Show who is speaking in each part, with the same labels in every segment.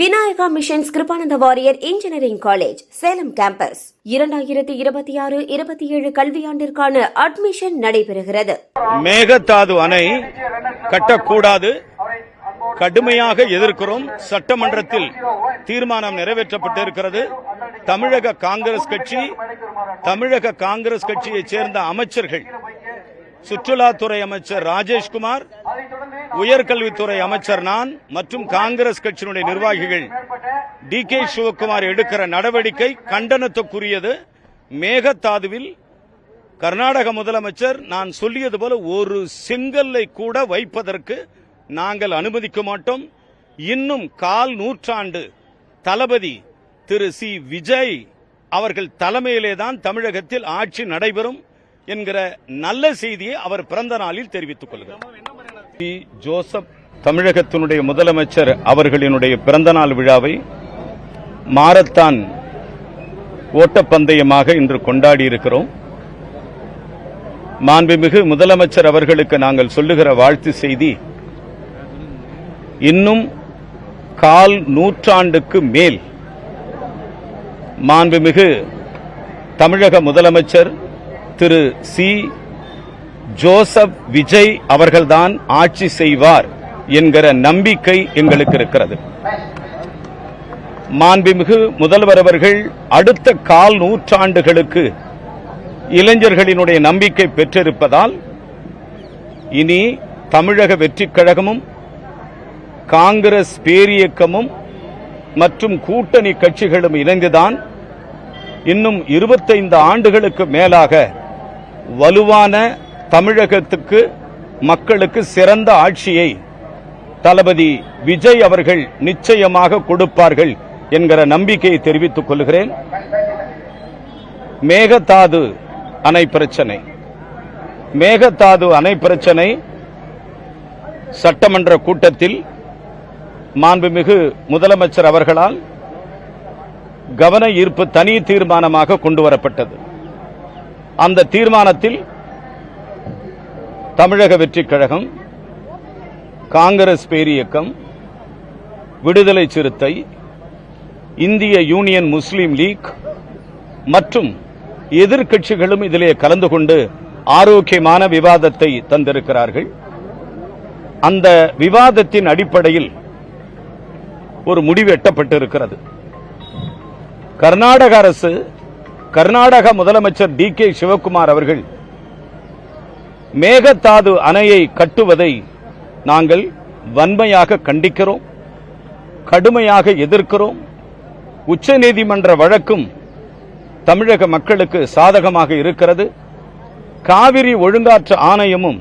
Speaker 1: Vinayaka missions Kirupananda Variyar engineering college Salem campus 2026-27 கல்வியாண்டிற்கான admission நடைபெறுகிறது.
Speaker 2: மேகதாது அணை கட்டக்கூடாது, கடுமையாக எதிர்க்கிறோம். சட்டமன்றத்தில் தீர்மானம் நிறைவேற்றப்பட்டிருக்கிறது. தமிழக காங்கிரஸ் கட்சியைச் சேர்ந்த அமைச்சர்கள், சுற்றுலாத்துறை அமைச்சர் ராஜேஷ்குமார், உயர்கல்வித்துறை அமைச்சர் நான் மற்றும் காங்கிரஸ் கட்சியினுடைய நிர்வாகிகள் டி.கே. சிவக்குமார் எடுக்கிற நடவடிக்கை கண்டனத்துக்குரியது. மேகதாதுவில் கர்நாடக முதலமைச்சர் நான் சொல்லியது போல ஒரு செங்கல்லை கூட வைப்பதற்கு நாங்கள் அனுமதிக்க மாட்டோம். இன்னும் கால் நூற்றாண்டு தளபதி திரு சி. விஜய் அவர்கள் தலைமையிலேதான் தமிழகத்தில் ஆட்சி நடைபெறும் என்கிற நல்ல செய்தியை அவர் பிறந்த நாளில் தெரிவித்துக் கொள்கிறார். ஜோசப் தமிழகத்தினுடைய முதலமைச்சர் அவர்களினுடைய பிறந்தநாள் விழாவை மாரத்தான் ஓட்டப்பந்தயமாக இன்று கொண்டாடி இருக்கிறோம். மாண்புமிகு முதலமைச்சர் அவர்களுக்கு நாங்கள் சொல்லுகிற வாழ்த்து செய்தி, இன்னும் கால் நூற்றாண்டுக்கு மேல் மாண்புமிகு தமிழக முதலமைச்சர் திரு சி. ஜோசப் விஜய் அவர்கள்தான் ஆட்சி செய்வார் என்கிற நம்பிக்கை எங்களுக்கு இருக்கிறது. மாண்புமிகு முதல்வர் அவர்கள் அடுத்த கால் நூற்றாண்டுகளுக்கு இளைஞர்களினுடைய நம்பிக்கை பெற்றிருப்பதால் இனி தமிழக வெற்றிக் கழகமும் காங்கிரஸ் பேரியக்கமும் மற்றும் கூட்டணி கட்சிகளும் இணைந்துதான் இன்னும் 25 ஆண்டுகளுக்கு மேலாக வலுவான தமிழகத்துக்கு மக்களுக்கு சிறந்த ஆட்சியை தளபதி விஜய் அவர்கள் நிச்சயமாக கொடுப்பார்கள் என்கிற நம்பிக்கையை தெரிவித்துக் கொள்கிறேன். மேகதாது அணை பிரச்சனை சட்டமன்ற கூட்டத்தில் மாண்புமிகு முதலமைச்சர் அவர்களால் கவன ஈர்ப்பு தனி தீர்மானமாக கொண்டுவரப்பட்டது. அந்த தீர்மானத்தில் தமிழக வெற்றிக் கழகம், காங்கிரஸ் பேரியக்கம், விடுதலை சிறுத்தை, இந்திய யூனியன் முஸ்லீம் லீக் மற்றும் எதிர்க்கட்சிகளும் இதிலே கலந்து கொண்டு ஆரோக்கியமான விவாதத்தை தந்திருக்கிறார்கள். அந்த விவாதத்தின் அடிப்படையில் ஒரு முடிவு எட்டப்பட்டிருக்கிறது. கர்நாடக முதலமைச்சர் டி.கே. சிவக்குமார் அவர்கள் மேகதாது அணையை கட்டுவதை நாங்கள் வன்மையாக கண்டிக்கிறோம், கடுமையாக எதிர்க்கிறோம். உச்சநீதிமன்ற வழக்கும் தமிழக மக்களுக்கு சாதகமாக இருக்கிறது. காவிரி ஒழுங்காற்று ஆணையமும்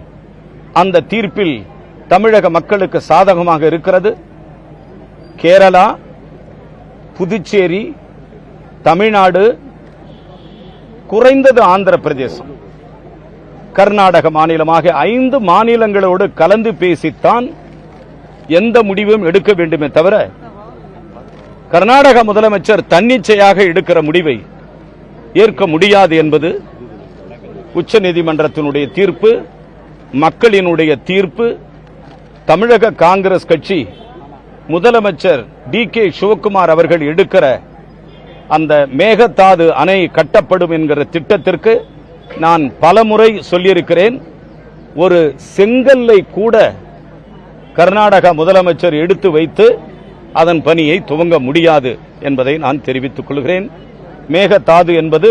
Speaker 2: அந்த தீர்ப்பில் தமிழக மக்களுக்கு சாதகமாக இருக்கிறது. கேரளா, புதுச்சேரி, தமிழ்நாடு, குறைந்தது ஆந்திர பிரதேசம், கர்நாடக மாநிலமாக 5 மாநிலங்களோடு கலந்து பேசித்தான் எந்த முடிவும் எடுக்க வேண்டுமே தவிர கர்நாடக முதலமைச்சர் தன்னிச்சையாக எடுக்கிற முடிவை ஏற்க முடியாது என்பது உச்சநீதிமன்றத்தினுடைய தீர்ப்பு, மக்களினுடைய தீர்ப்பு. தமிழக காங்கிரஸ் கட்சி முதலமைச்சர் டி.கே. சிவக்குமார் அவர்கள் எடுக்கிற அந்த மேகதாது அணை கட்டப்படும் என்கிற திட்டத்திற்கு நான் பலமுறை சொல்லியிருக்கிறேன். ஒரு செங்கல்லை கூட கர்நாடக முதலமைச்சர் எடுத்து வைத்து அதன் பணியை துவங்க முடியாது என்பதை நான் தெரிவித்துக் கொள்கிறேன். மேகதாது என்பது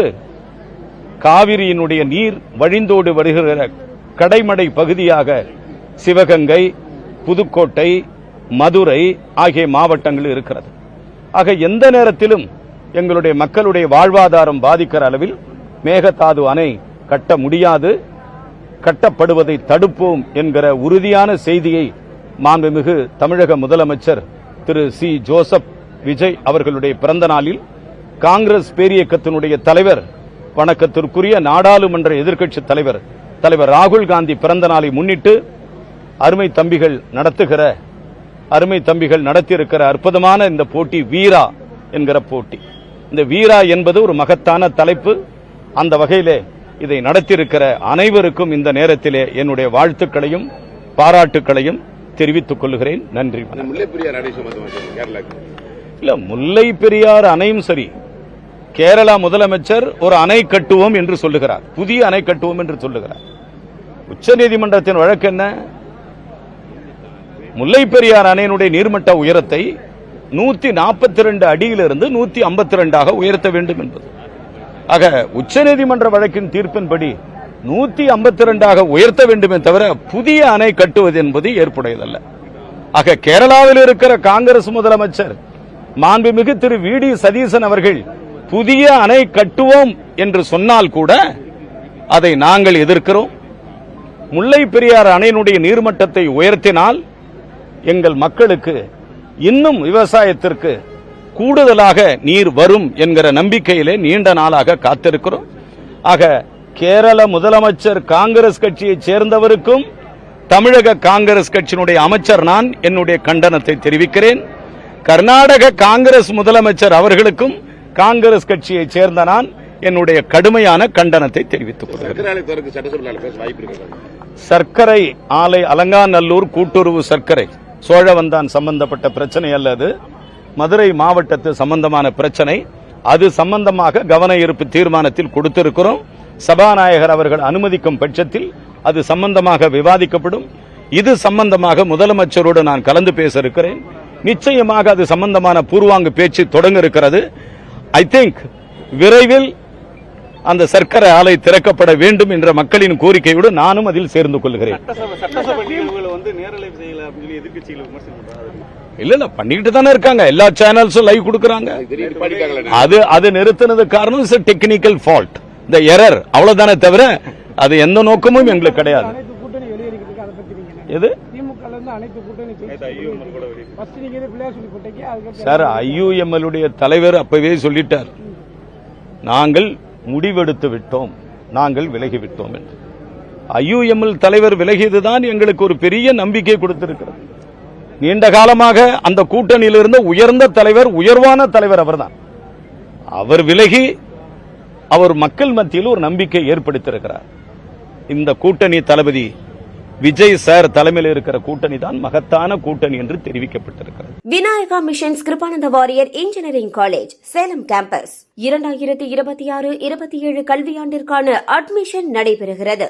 Speaker 2: காவிரியினுடைய நீர் வழிந்தோடு வருகிற கடைமடை பகுதியாக சிவகங்கை, புதுக்கோட்டை, மதுரை ஆகிய மாவட்டங்கள் இருக்கிறது. ஆக எந்த நேரத்திலும் எங்களுடைய மக்களுடைய வாழ்வாதாரம் பாதிக்கிற அளவில் மேகதாது அணை கட்ட முடியாது, கட்டப்படுவதை தடுப்போம் என்கிற உறுதியான செய்தியை மாண்புமிகு தமிழக முதலமைச்சர் திரு சி. ஜோசப் விஜய் அவர்களுடைய பிறந்த நாளில் காங்கிரஸ் பேரியக்கத்தினுடைய தலைவர், வணக்கத்திற்குரிய நாடாளுமன்ற எதிர்க்கட்சி தலைவர் ராகுல் காந்தி பிறந்த நாளை முன்னிட்டு அருமை தம்பிகள் நடத்தியிருக்கிற அற்புதமான இந்த போட்டி வீரா என்கிற போட்டி. இந்த வீரா என்பது ஒரு மகத்தான தலைப்பு. அந்த வகையிலே இதை நடத்தியிருக்கிற அனைவருக்கும் இந்த நேரத்திலே என்னுடைய வாழ்த்துக்களையும் பாராட்டுக்களையும் தெரிவித்துக் கொள்கிறேன். நன்றி. இல்ல, முல்லை பெரியாறு அணையும் சரி, கேரளா முதலமைச்சர் ஒரு அணை கட்டுவோம் என்று சொல்லுகிறார், புதிய அணை கட்டுவோம் என்று சொல்லுகிறார். உச்சநீதிமன்றத்தின் வழக்கு என்ன? முல்லை பெரியாறு அணையினுடைய நீர்மட்ட உயரத்தை 142 அடியிலிருந்து 152 உயர்த்த வேண்டும் என்பது. ஆக உச்சநீதிமன்ற வழக்கின் தீர்ப்பின்படி 152 உயர்த்த வேண்டுமே தவிர புதிய அணை கட்டுவது என்பது ஏற்புடையதல்ல. ஆக கேரளாவில் இருக்கிற காங்கிரஸ் முதலமைச்சர் மாண்புமிகு திரு வி.டி. சதீசன் அவர்கள் புதிய அணை கட்டுவோம் என்று சொன்னால் கூட அதை நாங்கள் எதிர்க்கிறோம். முல்லை பெரியாறு அணையினுடைய நீர்மட்டத்தை உயர்த்தினால் எங்கள் மக்களுக்கு இன்னும் விவசாயத்திற்கு கூடுதலாக நீர் வரும் என்கிற நம்பிக்கையிலே நீண்ட நாளாக காத்திருக்கிறோம். ஆக கேரள முதலமைச்சர் காங்கிரஸ் கட்சியைச் சேர்ந்தவருக்கும் தமிழக காங்கிரஸ் கட்சியினுடைய அமைச்சர் நான் என்னுடைய கண்டனத்தை தெரிவிக்கிறேன். கர்நாடக காங்கிரஸ் முதலமைச்சர் அவர்களுக்கும் காங்கிரஸ் கட்சியைச் சேர்ந்த நான் என்னுடைய கடுமையான கண்டனத்தை தெரிவித்துக் கொள்கிறேன். சர்க்கரை ஆலை அலங்காநல்லூர் கூட்டுறவு சர்க்கரை சோழவந்தான் சம்பந்தப்பட்ட பிரச்சனை அல்லது மதுரை மாவட்டத்து சம்பந்தமான பிரச்சனை. அது சம்பந்தமாக கவன ஈர்ப்பு தீர்மானத்தில் கொடுத்திருக்கிறோம். சபாநாயகர் அவர்கள் அனுமதிக்கும் பட்சத்தில் அது சம்பந்தமாக விவாதிக்கப்படும். இது சம்பந்தமாக முதலமைச்சரோடு நான் கலந்து பேச இருக்கிறேன். நிச்சயமாக அது சம்பந்தமான பூர்வாங்க பேச்சு தொடங்க இருக்கிறது. ஐ திங்க் விரைவில் அந்த சர்க்கரை ஆலை திறக்கப்பட வேண்டும் என்ற மக்களின் கோரிக்கையோடு நானும் அதில் சேர்ந்து கொள்கிறேன். இல்ல பண்ணிட்டு தானே இருக்காங்க, எல்லா சேனல்ஸும் லைவ் கொடுக்கறாங்க. அது நிறுத்தினது காரணம் டெக்னிக்கல் ஃபால்ட், இந்த எரர், அவ்வளவுதானே தவிர அது எந்த நோக்கமும் எங்களுக்கு கிடையாது. எது சார், IUML உடைய தலைவர் அப்பவே சொல்லிட்டார், நாங்கள் முடிவெடுத்து விட்டோம், நாங்கள் விலகிவிட்டோம் என்று. IUML தலைவர் விலகியதுதான் எங்களுக்கு ஒரு பெரிய நம்பிக்கை கொடுத்திருக்கிறது. நீண்ட காலமாக அந்த கூட்டணியில் இருந்த உயர்ந்த தலைவர், உயர்வான தலைவர் அவர்தான். அவர் விலகி அவர் மக்கள் மத்தியில் ஒரு நம்பிக்கை ஏற்படுத்தியிருக்கிறார். இந்த கூட்டணி தளபதி விஜய் சார் தலைமையில் இருக்கிற கூட்டணி தான் மகத்தான கூட்டணி என்று தெரிவிக்கப்பட்டிருக்கிறது.
Speaker 1: Vinayaka missions Kirupananda Variyar engineering college Salem campus 2026-27 கல்வியாண்டிற்கான அட்மிஷன் நடைபெறுகிறது.